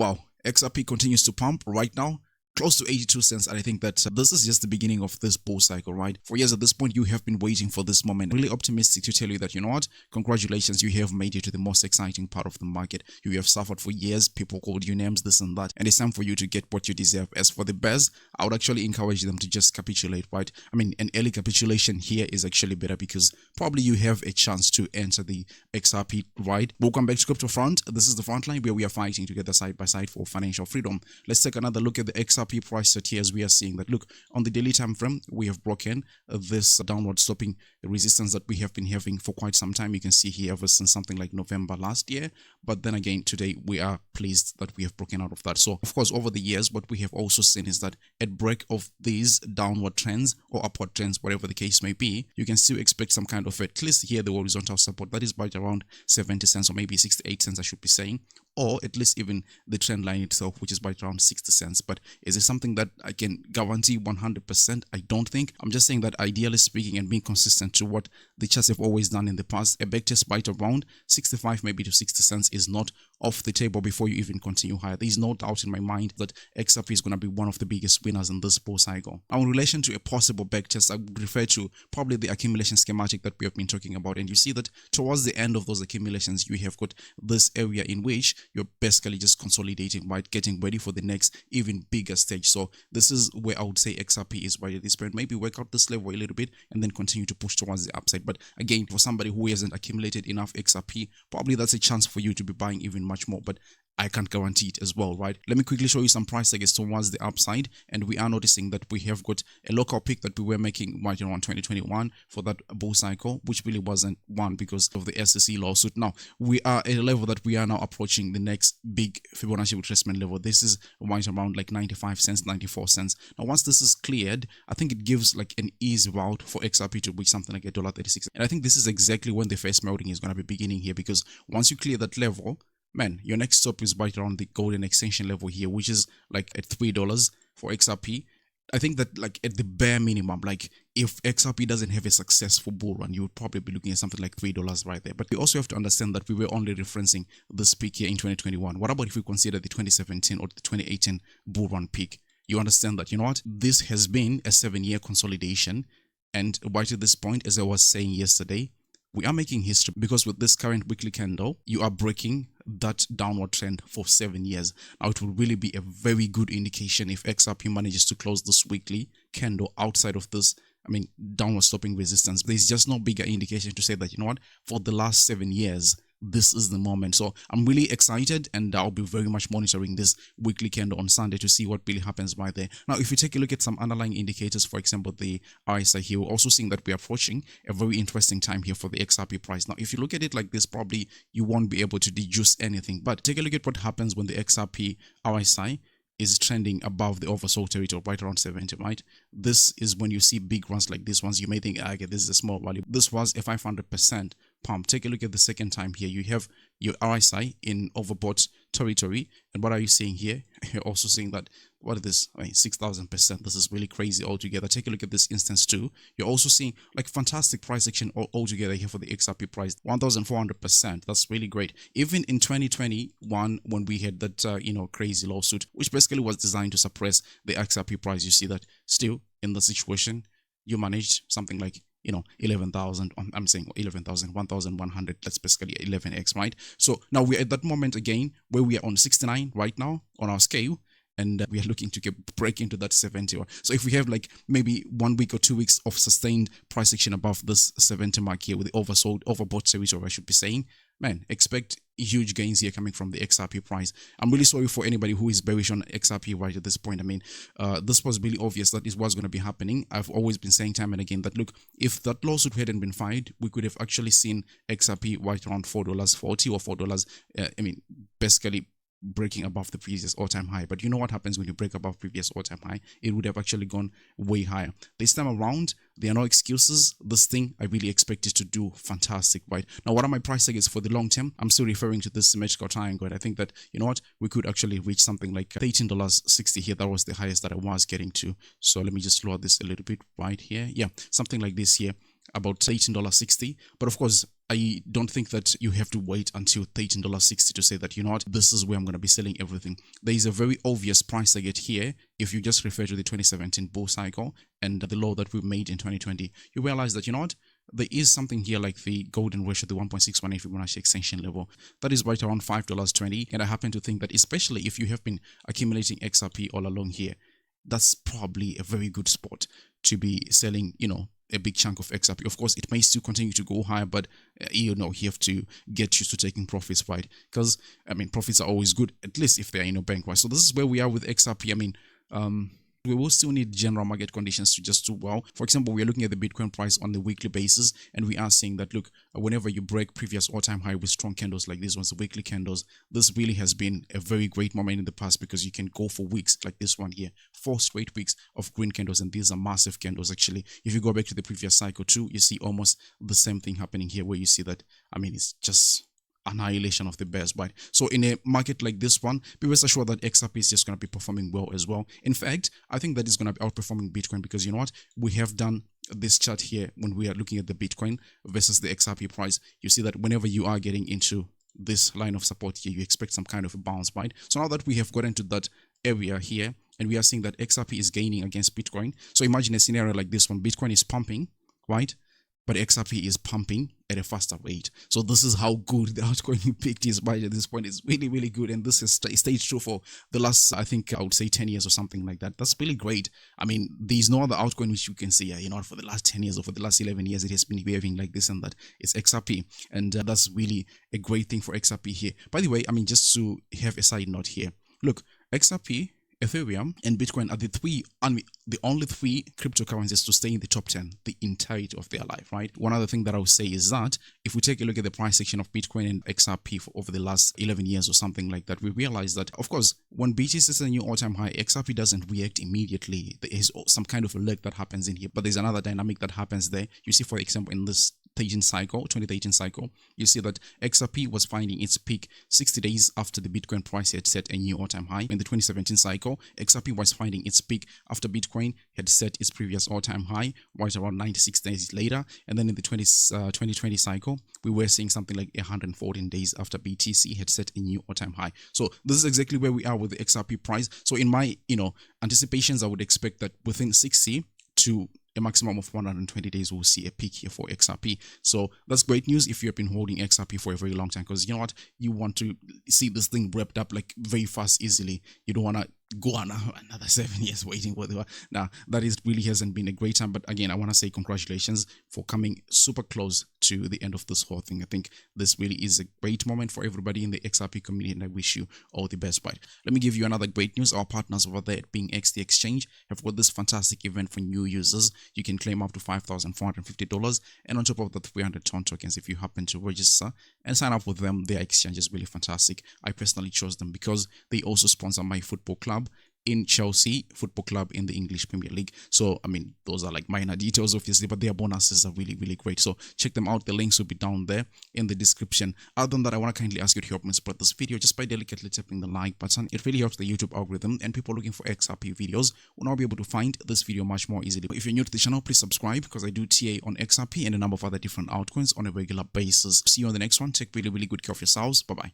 Wow, XRP continues to pump right now, close to 82 cents. And I think that this is just the beginning of this bull cycle, right? For years at this point, you have been waiting for this moment. Really optimistic to tell you that, you know what? Congratulations, you have made it to the most exciting part of the market. You have suffered for years. People called you names, this and that. And it's time for you to get what you deserve. As for the bears, I would actually encourage them to just capitulate, right? I mean, an early capitulation here is actually better because probably you have a chance to enter the XRP, right? Welcome back to Crypto Front. This is the front line where we are fighting together side by side for financial freedom. Let's take another look at the XRP price set here, as we are seeing that, look, on the daily time frame, we have broken this downward sloping resistance that we have been having for quite some time. You can see here ever since something like November last year. But then again, today we are pleased that we have broken out of that. So of course, over the years, what we have also seen is that at break of these downward trends or upward trends, whatever the case may be, you can still expect some kind of, at least here, the horizontal support that is right around 70 cents or maybe 68 cents, I should be saying, or at least even the trend line itself, which is right around 60 cents. But is it something that I can guarantee 100%? I don't think. I'm just saying that ideally speaking and being consistent to what the charts have always done in the past, a backtest right around 65 maybe to 60 cents is not off the table before you even continue higher. There is no doubt in my mind that XRP is going to be one of the biggest winners in this bull cycle. Now, in relation to a possible backtest, I would refer to probably the accumulation schematic that we have been talking about. And you see that towards the end of those accumulations, you have got this area in which you're basically just consolidating, right? Getting ready for the next even bigger stage. So this is where I would say XRP is right at this point. Maybe work out this level a little bit and then continue to push towards the upside. But again, for somebody who hasn't accumulated enough XRP, probably that's a chance for you to be buying even much more. But I can't guarantee it as well, right? Let me quickly show you some price targets towards the upside. And we are noticing that we have got a local peak that we were making right around 2021 for that bull cycle, which really wasn't one because of the SEC lawsuit. Now, we are at a level that we are now approaching the next big Fibonacci retracement level. This is right around like 95 cents, 94 cents. Now, once this is cleared, I think it gives like an easy route for XRP to reach something like $1.36. And I think this is exactly when the first melting is going to be beginning here, because once you clear that level, man, your next stop is right around the golden extension level here, which is like at $3 for XRP. I think that like at the bare minimum, like if XRP doesn't have a successful bull run, you would probably be looking at something like $3 right there. But we also have to understand that we were only referencing this peak here in 2021. What about if we consider the 2017 or the 2018 bull run peak? You understand that, you know what? This has been a 7-year consolidation. And right at this point, as I was saying yesterday, we are making history because with this current weekly candle, you are breaking that downward trend for 7 years. Now, it will really be a very good indication if XRP manages to close this weekly candle outside of this, I mean, downward stopping resistance. There's just no bigger indication to say that, you know what, for the last 7 years, this is the moment. So I'm really excited, and I'll be very much monitoring this weekly candle on Sunday to see what really happens right there. Now, if you take a look at some underlying indicators, for example, the RSI here, we're also seeing that we are approaching a very interesting time here for the XRP price. Now, if you look at it like this, probably you won't be able to deduce anything, but take a look at what happens when the XRP RSI is trending above the oversold territory, right around 70, right? This is when you see big runs like this ones. You may think, okay, this is a small value. This was a 500% pump. Take a look at the second time here. You have your RSI in overbought territory. And what are you seeing here? You're also seeing that, what is this? I mean, 6,000%. This is really crazy altogether. Take a look at this instance too. You're also seeing like fantastic price action altogether here for the XRP price, 1,400%. That's really great. Even in 2021, when we had that, crazy lawsuit, which basically was designed to suppress the XRP price, you see that still in the situation, you managed something like 11,000, I'm saying 11,000, 1,100, that's basically 11x, right? So now we're at that moment again where we are on 69 right now on our scale, and we are looking to break into that 70. So if we have like maybe 1 week or 2 weeks of sustained price action above this 70 mark here with the overbought territory, I should be saying, man, expect huge gains here coming from the XRP price. I'm really sorry for anybody who is bearish on XRP right at this point. I mean, this was really obvious that it was going to be happening. I've always been saying time and again that, look, if that lawsuit hadn't been filed, we could have actually seen XRP right around $4.40 or $4, basically breaking above the previous all-time high. But you know what happens when you break above previous all-time high? It would have actually gone way higher. This time around, there are no excuses. This thing, I really expect it to do fantastic, right? Now, what are my price targets for the long term? I'm still referring to this symmetrical triangle. And I think that, you know what, we could actually reach something like $18.60 here. That was the highest that I was getting to. So let me just lower this a little bit right here. Yeah, something like this here, about $18.60. But of course, I don't think that you have to wait until $13.60 to say that, you know what, this is where I'm going to be selling everything. There is a very obvious price target here. If you just refer to the 2017 bull cycle and the low that we made in 2020, you realize that, you know what, there is something here like the golden ratio, the 1.618 Fibonacci extension level. That is right around $5.20. And I happen to think that, especially if you have been accumulating XRP all along here, that's probably a very good spot to be selling, you know, a big chunk of XRP. Of course, it may still continue to go higher, but you know, you have to get used to taking profits, right? Because I mean, profits are always good, at least if they're in a bank, right? So this is where we are with XRP. I mean, we will still need general market conditions to just do well. For example, we are looking at the Bitcoin price on the weekly basis, and we are seeing that, look, whenever you break previous all-time high with strong candles like these ones, the weekly candles, this really has been a very great moment in the past, because you can go for weeks like this one here, 4 straight weeks of green candles, and these are massive candles. Actually, if you go back to the previous cycle too, you see almost the same thing happening here, where you see that, I mean, it's just annihilation of the bears, right? So in a market like this one, be rest assured that XRP is just going to be performing well as well. In fact, I think that is going to be outperforming Bitcoin, because you know what, we have done this chart here when we are looking at the Bitcoin versus the XRP price. You see that whenever you are getting into this line of support here, you expect some kind of a bounce, right? So now that we have gotten to that area here, and we are seeing that XRP is gaining against Bitcoin, so imagine a scenario like this one. Bitcoin is pumping, right? But XRP is pumping at a faster rate. So this is how good the altcoin you picked is, by at this point. It's really, really good. And this has stayed true for the last, I think I would say 10 years or something like that. That's really great. I mean, there's no other altcoin which you can see, you know, for the last 10 years or for the last 11 years, it has been behaving like this and that. It's XRP. And that's really a great thing for XRP here. By the way, I mean, just to have a side note here, look, XRP, Ethereum, and Bitcoin are the only 3 cryptocurrencies to stay in the top 10 the entirety of their life, right? One other thing that I would say is that if we take a look at the price section of Bitcoin and XRP for over the last 11 years or something like that, we realize that, of course, when BTC is a new all-time high, XRP doesn't react immediately. There is some kind of a lag that happens in here, but there's another dynamic that happens there. You see, for example, in this 2013 cycle, you see that XRP was finding its peak 60 days after the Bitcoin price had set a new all-time high. In the 2017 cycle, XRP was finding its peak after Bitcoin had set its previous all-time high, right around 96 days later. And then in the 2020 cycle, we were seeing something like 114 days after BTC had set a new all-time high. So this is exactly where we are with the XRP price. So in my, anticipations, I would expect that within 60 to a maximum of 120 days, we'll see a peak here for XRP. So that's great news if you've been holding XRP for a very long time, because you know what, you want to see this thing wrapped up like very fast, easily. You don't want to go on another 7 years waiting for the now that is really hasn't been a great time. But again, I want to say congratulations for coming super close to the end of this whole thing. I think this really is a great moment for everybody in the XRP community, and I wish you all the best. But let me give you another great news. Our partners over there at BingX, the exchange, have got this fantastic event for new users. You can claim up to $5,450, and on top of the 300 ton tokens if you happen to register and sign up with them. Their exchange is really fantastic. I personally chose them because they also sponsor my football club in Chelsea Football Club in the English Premier League. So I mean, those are like minor details obviously, but their bonuses are really, really great. So check them out. The links will be down there in the description. Other than that, I want to kindly ask you to help me spread this video just by delicately tapping the like button. It really helps the YouTube algorithm, and people looking for XRP videos will now be able to find this video much more easily. If you're new to the channel, please subscribe, because I do TA on XRP and a number of other different altcoins on a regular basis. See you on the next one. Take really, really good care of yourselves. Bye bye.